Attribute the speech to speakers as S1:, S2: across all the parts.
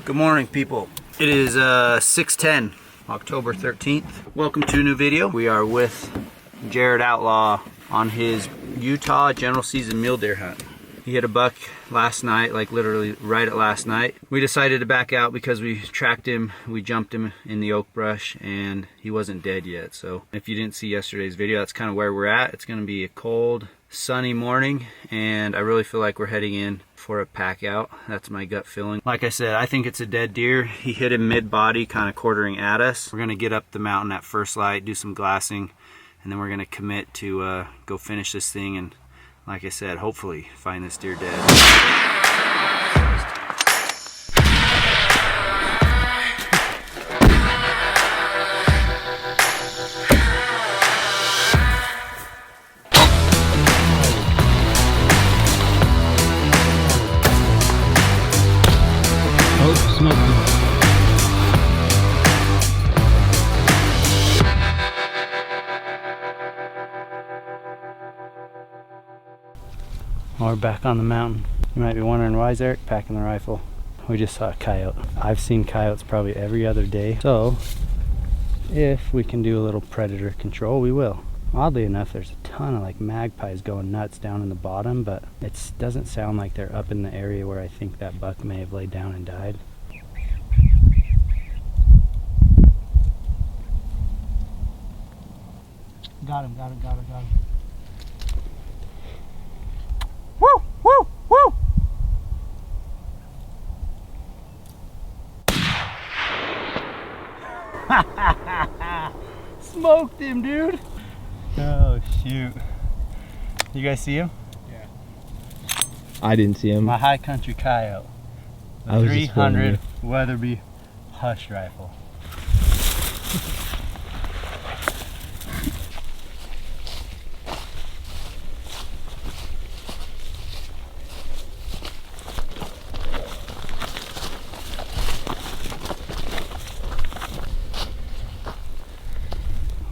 S1: Good morning, people. It is 6:10, October 13th. Welcome to a new video. We are with Jared Outlaw on his Utah general season mule deer hunt. He hit a buck last night, like literally right at last night. We decided to back out because we tracked him, we jumped him in the oak brush, and he wasn't dead yet. So if you didn't see yesterday's video, that's kind of where we're at. It's gonna be a cold, sunny morning, and I really feel like we're heading in for a pack out. That's my gut feeling. Like I said, I think it's a dead deer. He hit him mid-body, kind of quartering at us. We're gonna get up the mountain at first light, do some glassing, and then we're gonna commit to go finish this thing, and like I said, hopefully find this deer dead. We're back on the mountain. You might be wondering, why is Eric packing the rifle? We just saw a coyote. I've seen coyotes probably every other day, so if we can do a little predator control, we will. Oddly enough, there's a ton of like magpies going nuts down in the bottom, but it doesn't sound like they're up in the area where I think that buck may have laid down and died. Got him. Woo! Woo! Woo! Smoked him, dude! Oh, shoot. You guys see him?
S2: Yeah. I didn't see him.
S1: My high country coyote. The 300 Weatherby Hush rifle.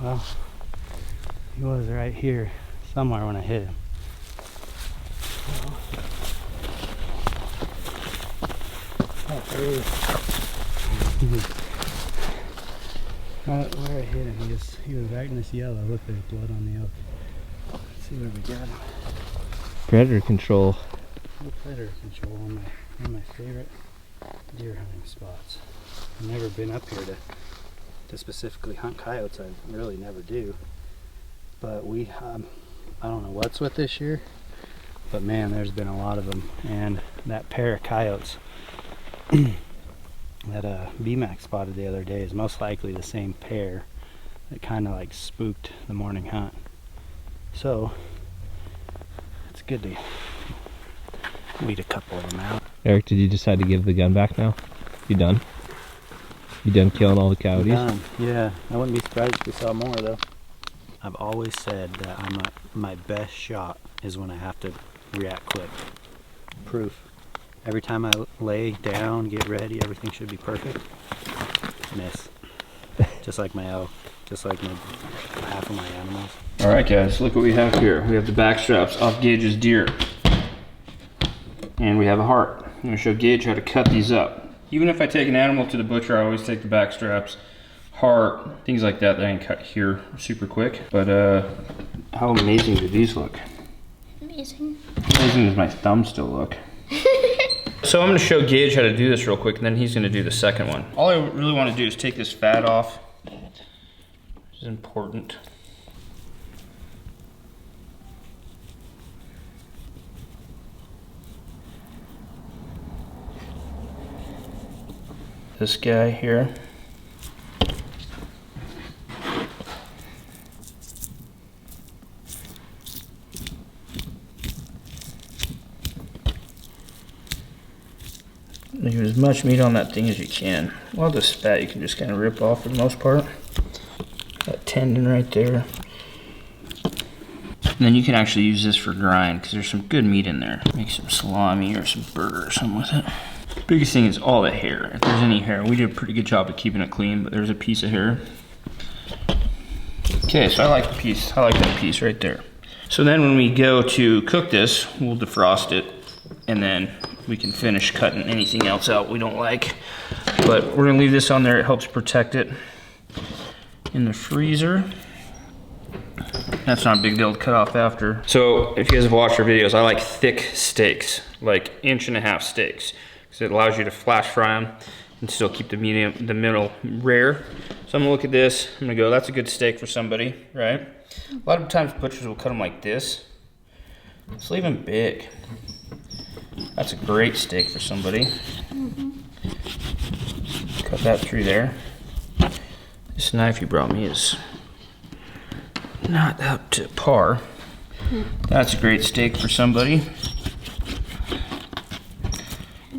S1: Well, he was right here somewhere when I hit him. Where I hit him, he was right in this yellow. Look, there's blood on the oak. Let's see where we got him.
S2: Predator control.
S1: Predator control, one of my favorite deer hunting spots. I've never been up here to specifically hunt coyotes. I really never do. But I don't know what's with this year, but man, there's been a lot of them. And that pair of coyotes that BMAC spotted the other day is most likely the same pair that kind of like spooked the morning hunt. So it's good to weed a couple of them out.
S2: Eric, did you decide to give the gun back now? You done? You done killing all the coyotes?
S1: Done. Yeah, I wouldn't be surprised if we saw more though. I've always said that my best shot is when I have to react quick. Proof. Every time I lay down, get ready, everything should be perfect. Miss. Just like my elk, just like half of my animals.
S3: All right, guys, look what we have here. We have the back straps off Gage's deer, and we have a heart. I'm going to show Gage how to cut these up. Even if I take an animal to the butcher, I always take the back straps, heart, things like that I can cut here super quick. But how amazing do these look?
S4: Amazing.
S3: Amazing does my thumb still look. So I'm going to show Gage how to do this real quick, and then he's going to do the second one. All I really want to do is take this fat off, which is important. This guy here. Leave as much meat on that thing as you can. Well, this fat you can just kind of rip off for the most part. That tendon right there. And then you can actually use this for grind because there's some good meat in there. Make some salami or some burger or something with it. Biggest thing is all the hair. If there's any hair, we did a pretty good job of keeping it clean, but there's a piece of hair. Okay, so I like that piece right there. So then when we go to cook this, we'll defrost it and then we can finish cutting anything else out we don't like. But we're gonna leave this on there. It helps protect it in the freezer. That's not a big deal to cut off after. So if you guys have watched our videos, I like thick steaks, like 1.5 inch steaks, because it allows you to flash fry them and still keep the middle rare. So I'm gonna look at this, I'm gonna go, that's a good steak for somebody, right? A lot of times butchers will cut them like this. Let's leave them big. That's a great steak for somebody. Cut that through there. This knife you brought me is not up to par. That's a great steak for somebody.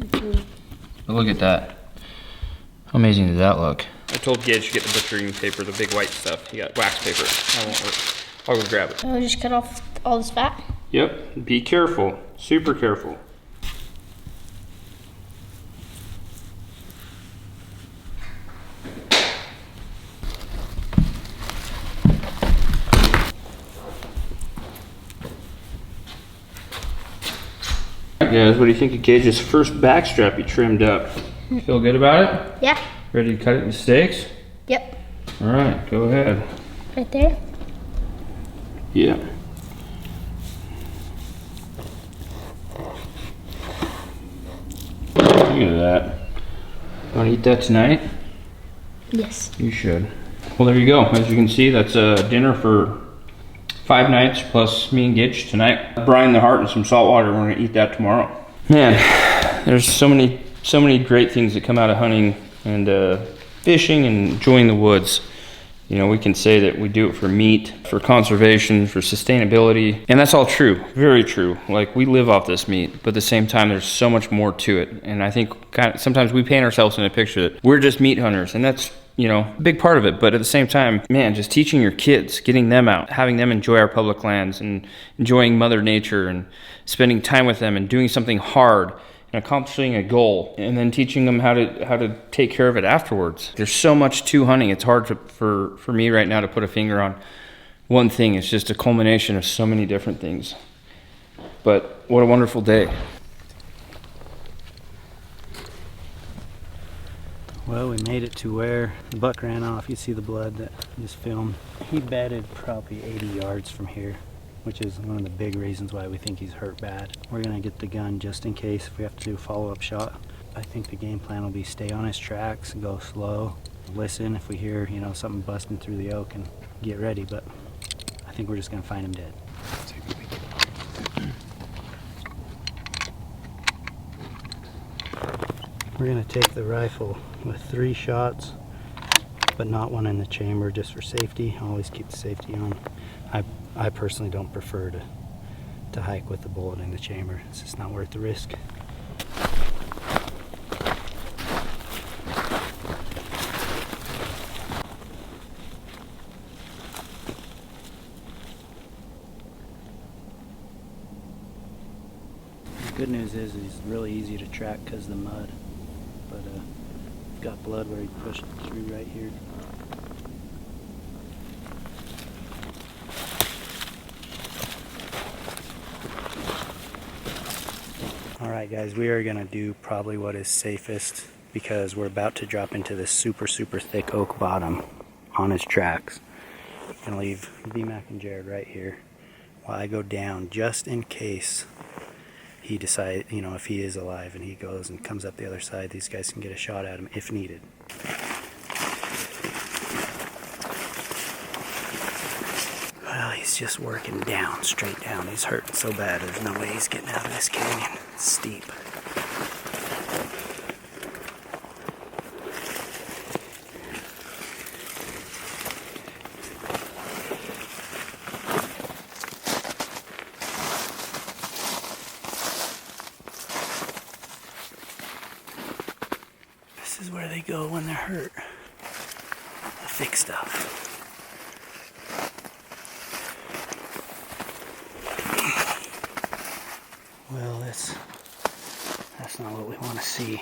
S3: But look at that. How amazing does that look? I told Gage to get the butchering paper, the big white stuff. He got wax paper. That won't work. I'll go grab it.
S4: I'll just cut off all this fat?
S3: Yep. Be careful. Super careful. Guys, what do you think of Gage's first backstrap he trimmed up? Feel good about it?
S4: Yeah.
S3: Ready to cut it into steaks?
S4: Yep.
S3: All right, go ahead.
S4: Right there?
S3: Yeah. Look at that. Want to eat that tonight?
S4: Yes.
S3: You should. Well, there you go. As you can see, that's a dinner for 5 nights plus me and Gage tonight. Brine the heart and some salt water. We're gonna eat that tomorrow. Man, there's so many great things that come out of hunting and fishing and enjoying the woods. You know, we can say that we do it for meat, for conservation, for sustainability, and that's all true, very true. Like, we live off this meat, but at the same time, there's so much more to it. And I think sometimes we paint ourselves in a picture that we're just meat hunters, and that's, you know, a big part of it. But at the same time, man, just teaching your kids, getting them out, having them enjoy our public lands and enjoying Mother Nature and spending time with them and doing something hard and accomplishing a goal, and then teaching them how to take care of it afterwards. There's so much to hunting. It's hard for me right now to put a finger on one thing. It's just a culmination of so many different things. But what a wonderful day.
S1: Well, we made it to where the buck ran off. You see the blood that I just filmed. He bedded probably 80 yards from here, which is one of the big reasons why we think he's hurt bad. We're gonna get the gun just in case if we have to do a follow-up shot. I think the game plan will be stay on his tracks, go slow, listen if we hear, you know, something busting through the oak, and get ready. But I think we're just gonna find him dead. We're gonna take the rifle with 3 shots, but not one in the chamber, just for safety. Always keep the safety on. I personally don't prefer to hike with the bullet in the chamber. It's just not worth the risk. The good news is he's really easy to track because of the mud, but we've got blood where he pushed through right here. Alright guys, we are going to do probably what is safest, because we're about to drop into this super thick oak bottom on his tracks. I'm going to leave B-Mac and Jared right here while I go down, just in case he decides, you know, if he is alive and he goes and comes up the other side, these guys can get a shot at him if needed. Well, he's just working down, straight down. He's hurting so bad, there's no way he's getting out of this canyon. It's steep. This is where they go when they're hurt. The thick stuff. Well, that's not what we want to see.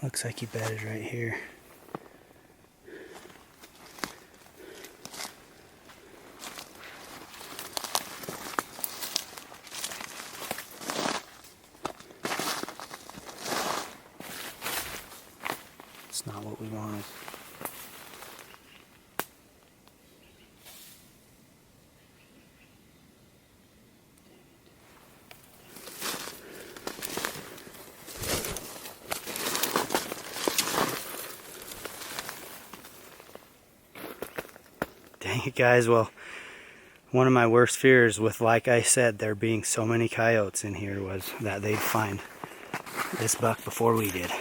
S1: Looks like he bedded right here. That's not what we wanted. Dang it, guys. Well, one of my worst fears with, like I said, there being so many coyotes in here was that they'd find this buck before we did.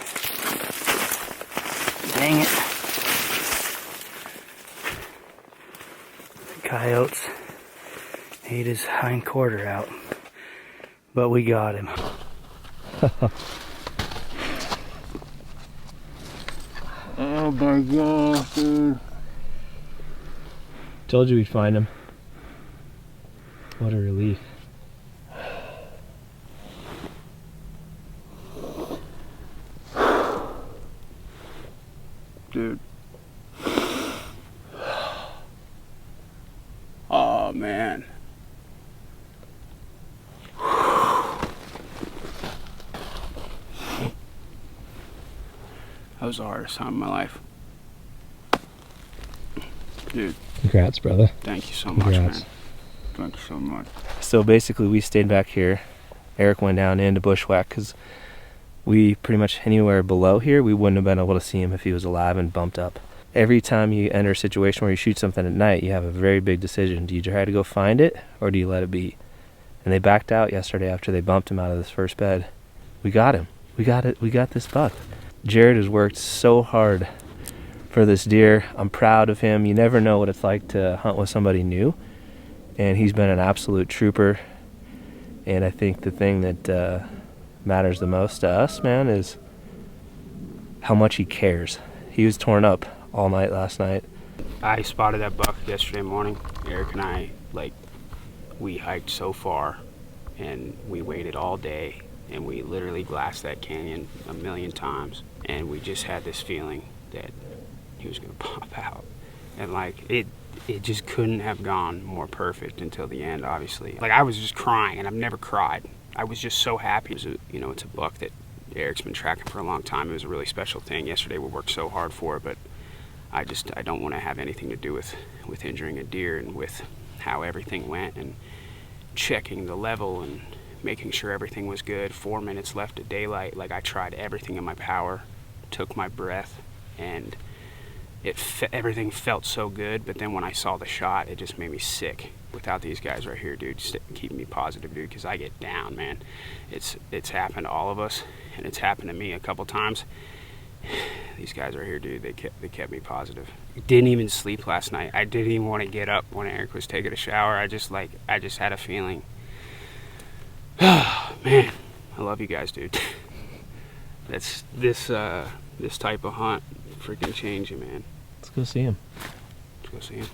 S1: Dang it. The coyotes ate his hind quarter out, but we got him.
S3: Oh my gosh, dude.
S2: Told you we'd find him. What a relief.
S3: Dude. Oh man. That was the hardest time of my life. Dude,
S2: Congrats, brother.
S3: thank you so much,
S2: Congrats.
S3: man. Thank you so much.
S2: So basically we stayed back here. Eric went down into bushwhack because we pretty much anywhere below here we wouldn't have been able to see him if he was alive and bumped up. Every time you enter a situation where you shoot something at night, you have a very big decision. Do you try to go find it or do you let it be? And they backed out yesterday after they bumped him out of this first bed. We got him. We got it. We got this buck. Jared has worked so hard for this deer. I'm proud of him. You never know what it's like to hunt with somebody new, and he's been an absolute trooper. And I think the thing that matters the most to us, man, is how much he cares. He was torn up all night last night.
S3: I spotted that buck yesterday morning. Eric and I, we hiked so far and we waited all day and we literally glassed that canyon a million times, and we just had this feeling that he was gonna pop out. And it just couldn't have gone more perfect until the end, obviously. I was just crying, and I've never cried. I was just so happy. It's a buck that Eric's been tracking for a long time. It was a really special thing. Yesterday we worked so hard for it, but I don't want to have anything to do with injuring a deer, and with how everything went and checking the level and making sure everything was good. 4 minutes left of daylight. I tried everything in my power, took my breath, and everything felt so good. But then when I saw the shot, it just made me sick. Without these guys right here, dude, just keeping me positive, dude, because I get down, man. It's happened to all of us, and it's happened to me a couple times. These guys right here, dude, they kept me positive. Didn't even sleep last night. I didn't even want to get up when Eric was taking a shower. I just had a feeling. Oh, man, I love you guys, dude. That's this type of hunt freaking changed you, man.
S2: Let's go see him.
S3: Let's go see him.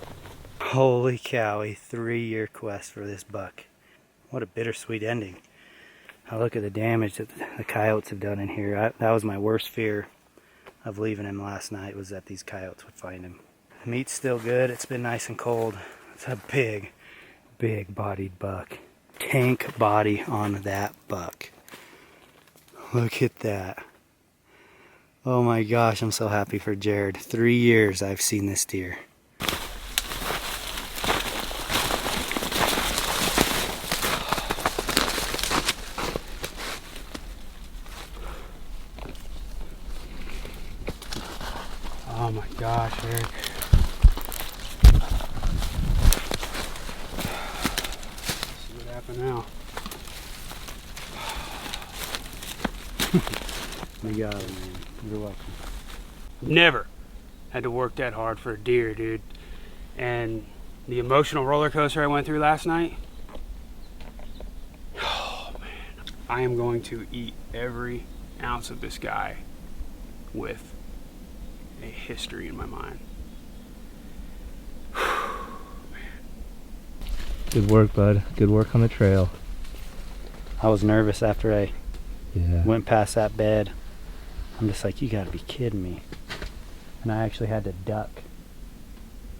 S1: Holy cow, a 3-year quest for this buck. What a bittersweet ending. Now look at the damage that the coyotes have done in here. That was my worst fear of leaving him last night, was that these coyotes would find him. The meat's still good. It's been nice and cold. It's a big bodied buck. Tank body on that buck. Look at that. Oh my gosh, I'm so happy for Jared. 3 years I've seen this deer.
S3: Oh my gosh, Eric. See what happened now.
S1: We got him, man. You're welcome.
S3: Never had to work that hard for a deer, dude. And the emotional roller coaster I went through last night. Oh man. I am going to eat every ounce of this guy with a history in my mind.
S2: Good work, bud. Good work on the trail.
S1: I was nervous after I
S2: Yeah.
S1: went past that bed. I'm just like, you gotta be kidding me. And I actually had to duck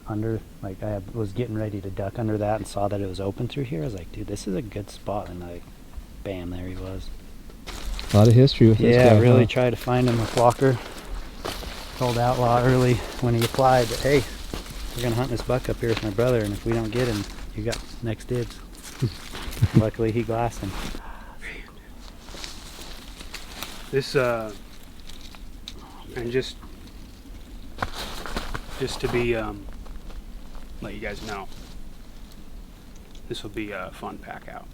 S1: under, I was getting ready to duck under that and saw that it was open through here. I was like, dude, this is a good spot. And bam, there he was.
S2: A lot of history with this guy.
S1: Yeah, really
S2: huh?
S1: tried to find him with Walker.
S5: told Outlaw early when he applied that, hey, we're gonna hunt this buck up here with my brother, and if we don't get him, you got next dibs. Luckily he glassed him.
S6: This and just to be let you guys know, this will be a fun pack out.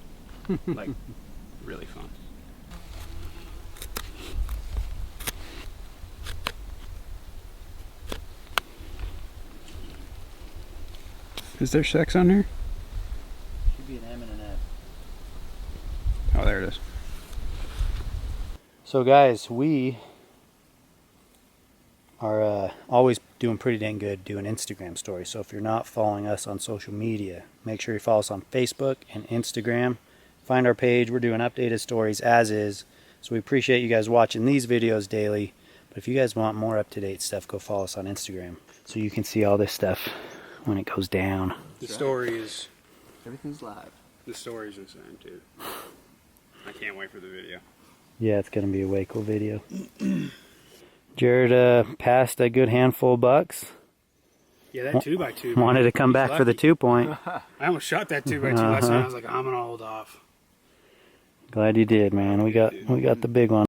S6: Like really fun. Is there sex on here?
S5: Should be an M and an F.
S6: Oh, there it is.
S5: So guys, we are always doing pretty dang good doing Instagram stories. So if you're not following us on social media, make sure you follow us on Facebook and Instagram. Find our page. We're doing updated stories as is. So we appreciate you guys watching these videos daily. But if you guys want more up-to-date stuff, go follow us on Instagram so you can see all this stuff when it goes down.
S6: The story is...
S2: Everything's live.
S6: The story's insane, too. I can't wait for the video.
S5: Yeah, it's going to be a way cool video. Jared passed a good handful of bucks.
S6: Yeah, that 2x2.
S5: Wanted to come back for the 2-point.
S6: I almost shot that 2x2 last night. I was like, I'm going to hold off.
S5: Glad you did, man. We got the big one.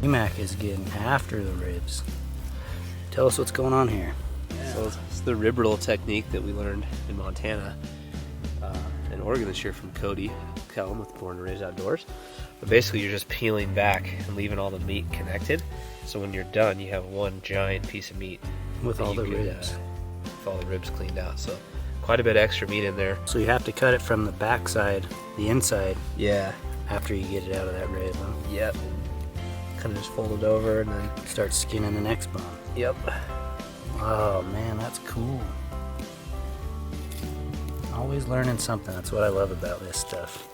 S5: Mac is getting after the ribs. Tell us what's going on here.
S2: Yeah. So it's the rib roll technique that we learned in Montana and Oregon this year from Cody Callaghan with Born and Raised Outdoors. But basically you're just peeling back and leaving all the meat connected. So when you're done, you have one giant piece of meat
S5: with all the ribs.
S2: With all the ribs cleaned out. So quite a bit of extra meat in there.
S5: So you have to cut it from the back side, the inside.
S2: Yeah.
S5: After you get it out of that rib, huh?
S2: Yep. Kind of just fold it over and then
S5: start skinning the next bone.
S2: Yep.
S5: Oh man, that's cool. Always learning something. That's what I love about this stuff.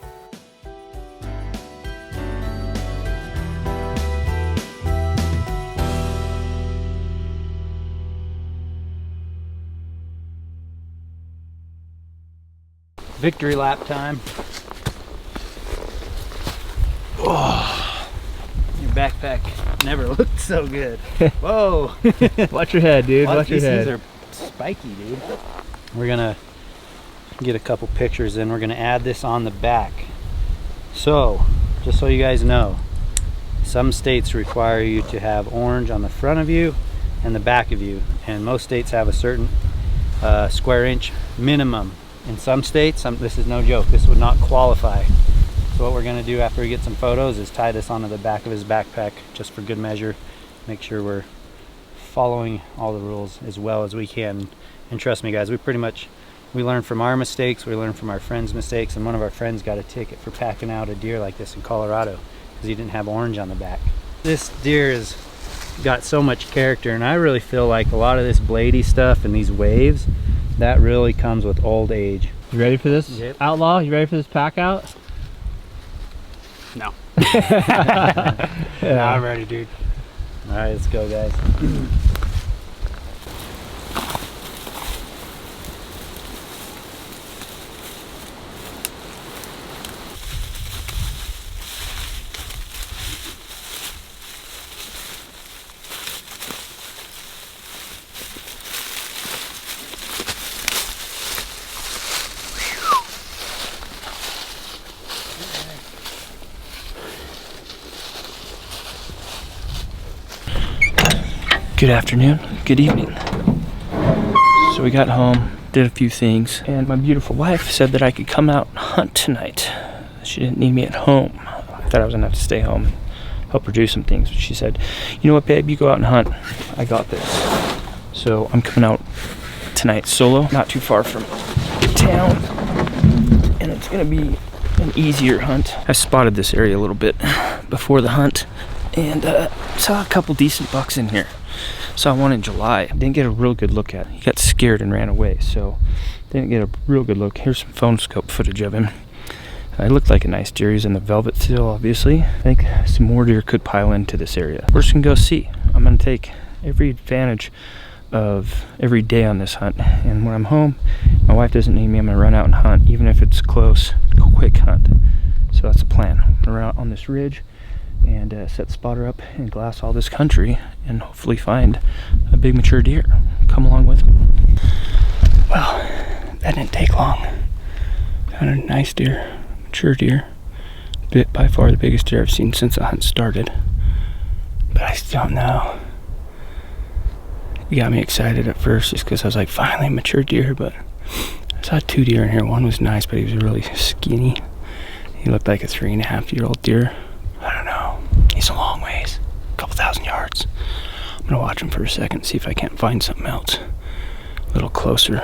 S5: Victory lap time. Oh, your backpack never looked so good. Whoa.
S2: Watch your head, dude. Watch your head.
S5: These are spiky, dude. We're gonna get a couple pictures in. We're gonna add this on the back. So, just so you guys know, some states require you to have orange on the front of you and the back of you, and most states have a certain square inch minimum. In some states, this is no joke, this would not qualify. So what we're going to do after we get some photos is tie this onto the back of his backpack just for good measure. Make sure we're following all the rules as well as we can. And trust me guys, we learn from our mistakes, we learn from our friends' mistakes, and one of our friends got a ticket for packing out a deer like this in Colorado because he didn't have orange on the back. This deer has got so much character, and I really feel like a lot of this bladey stuff and these waves, that really comes with old age.
S2: You ready for this?
S5: Yep.
S2: Outlaw, you ready for this pack out?
S6: No. Yeah. I'm ready, dude.
S5: All right, let's go, guys.
S3: Good afternoon, good evening. So we got home, did a few things, and my beautiful wife said that I could come out and hunt tonight. She didn't need me at home. I thought I was gonna have to stay home and help her do some things, but she said, you know what babe, you go out and hunt. I got this. So I'm coming out tonight solo, not too far from town, and it's gonna be an easier hunt. I spotted this area a little bit before the hunt and saw a couple decent bucks in here. Saw one in July. Didn't get a real good look at it. He got scared and ran away, so didn't get a real good look. Here's some phone scope footage of him.
S2: It looked like a nice deer. He's in the velvet seal, obviously. I think some more deer could pile into this area. We're just gonna go see. I'm gonna take every advantage of every day on this hunt. And when I'm home, my wife doesn't need me, I'm gonna run out and hunt, even if it's close, quick hunt. So that's the plan. I'm gonna run out on this ridge and set the spotter up and glass all this country and hopefully find a big mature deer. Come along with me. Well, that didn't take long. Found a nice deer, mature deer. By far the biggest deer I've seen since the hunt started. But I still don't know. It got me excited at first just because I was like, finally mature deer, but I saw 2 deer in here. One was nice, but he was really skinny. He looked like a 3.5-year-old deer. I don't know. He's a long ways, a couple thousand yards. I'm gonna watch him for a second, see if I can't find something else a little closer.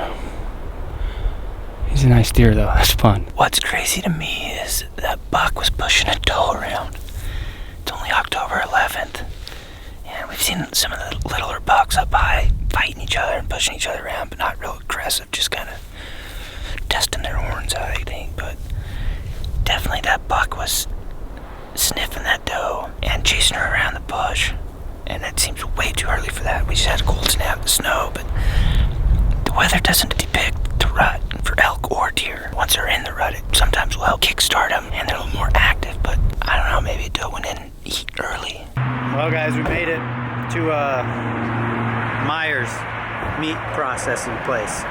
S2: He's a nice deer though, that's fun. What's crazy to me is that buck was pushing a doe around. It's only October 11th. And we've seen some of the littler bucks up high fighting each other and pushing each other around, but not real aggressive, just kind of testing their horns out, I think. But definitely that buck was sniffing that doe and chasing her around the bush. And it seems way too early for that. We just had a cold snap of snow, but the weather doesn't depict the rut for elk or deer. Once they're in the rut, it sometimes will help kickstart them and they're a little more active, but I don't know, maybe a doe went in heat early.
S5: Well guys, we made it to Myers meat processing place.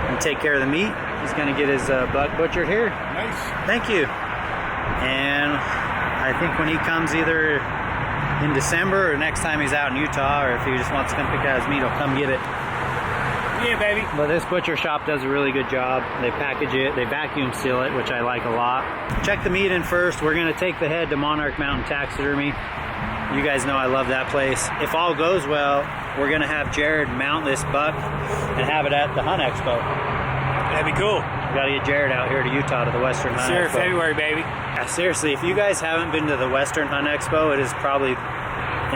S5: And take care of the meat. He's gonna get his buck butchered here.
S6: Nice.
S5: Thank you. And I think when he comes either in December or next time he's out in Utah, or if he just wants to come pick out his meat, he'll come get it.
S6: Yeah, baby.
S5: But this butcher shop does a really good job. They package it, they vacuum seal it, which I like a lot. Check the meat in first. We're gonna take the head to Monarch Mountain Taxidermy. You guys know I love that place. If all goes well, we're gonna have Jared mount this buck and have it at the Hunt Expo.
S6: That'd be cool.
S5: We gotta get Jared out here to Utah to the Western Hunt
S6: Sure,
S5: Expo.
S6: February, baby.
S5: Yeah, seriously, if you guys haven't been to the Western Hunt Expo, it is probably,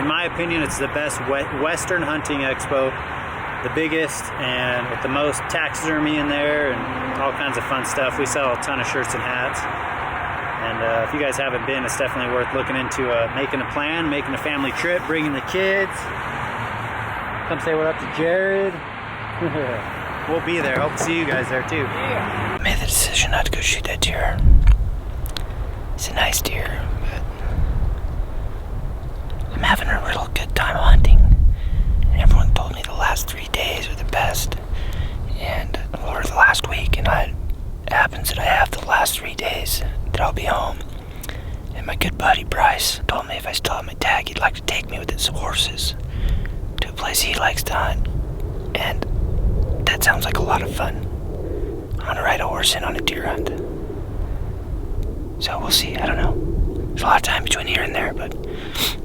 S5: in my opinion, it's the best Western hunting expo. The biggest and with the most taxidermy in there and all kinds of fun stuff. We sell a ton of shirts and hats. And if you guys haven't been, it's definitely worth looking into making a plan, making a family trip, bringing the kids. Come say what up to Jared. We'll be there. Hope to see you guys there too.
S2: I made the decision not to go shoot that deer. It's a nice deer, but I'm having a real good time hunting. And everyone told me the last 3 days are the best, or the last week, and it happens that I have the last 3 days that I'll be home. And my good buddy Bryce told me if I still have my tag, he'd like to take me with his horses to a place he likes to hunt. And that sounds like a lot of fun. I'm gonna ride a horse in on a deer hunt. So we'll see, I don't know. There's a lot of time between here and there, but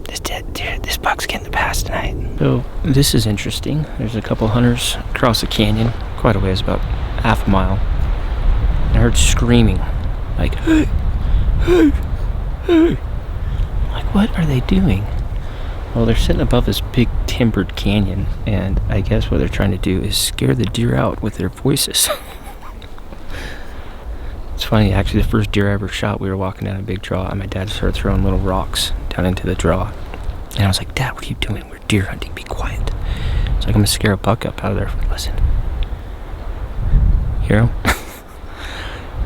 S2: this buck's getting the pass tonight. So this is interesting. There's a couple hunters across the canyon, quite a ways, about half a mile. I heard screaming, like, hey, hey, hey. Like, what are they doing? Well, they're sitting above this big timbered canyon, and I guess what they're trying to do is scare the deer out with their voices. It's funny, actually, the first deer I ever shot, we were walking down a big draw, and my dad started throwing little rocks down into the draw. And I was like, Dad, what are you doing? We're deer hunting, be quiet. It's like, I'm gonna scare a buck up out of there. Listen. Hear him?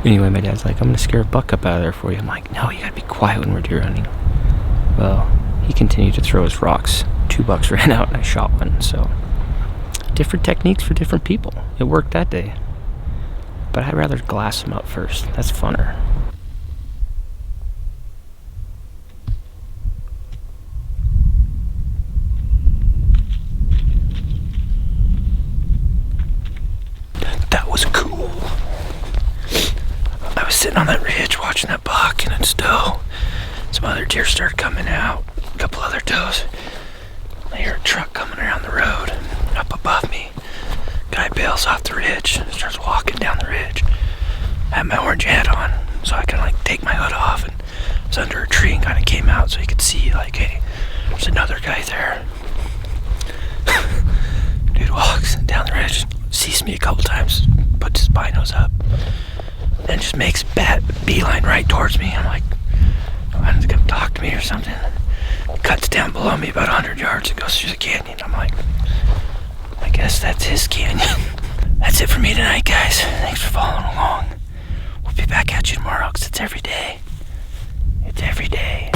S2: Anyway, my dad's like, I'm gonna scare a buck up out of there for you. I'm like, no, you gotta be quiet when we're deer hunting. Well, he continued to throw his rocks. 2 bucks ran out and I shot one, so. Different techniques for different people. It worked that day. But I'd rather glass them up first. That's funner. That was cool. I was sitting on that ridge watching that buck and its doe. Some other deer started coming out. A couple other does. I hear a truck coming around the road up above me. Guy bails off the ridge, starts walking down the ridge. I had my orange hat on, so I kind of take my hood off and was under a tree and kind of came out so you could see, like, hey, there's another guy there. Dude walks down the ridge, sees me a couple times, puts his binos up, and just makes bad beeline right towards me. I'm like, why didn't he come talk to me or something? Cuts down below me about 100 yards. It goes through the canyon. I'm like, I guess that's his canyon. That's it for me tonight, guys. Thanks for following along. We'll be back at you tomorrow because it's every day. It's every day.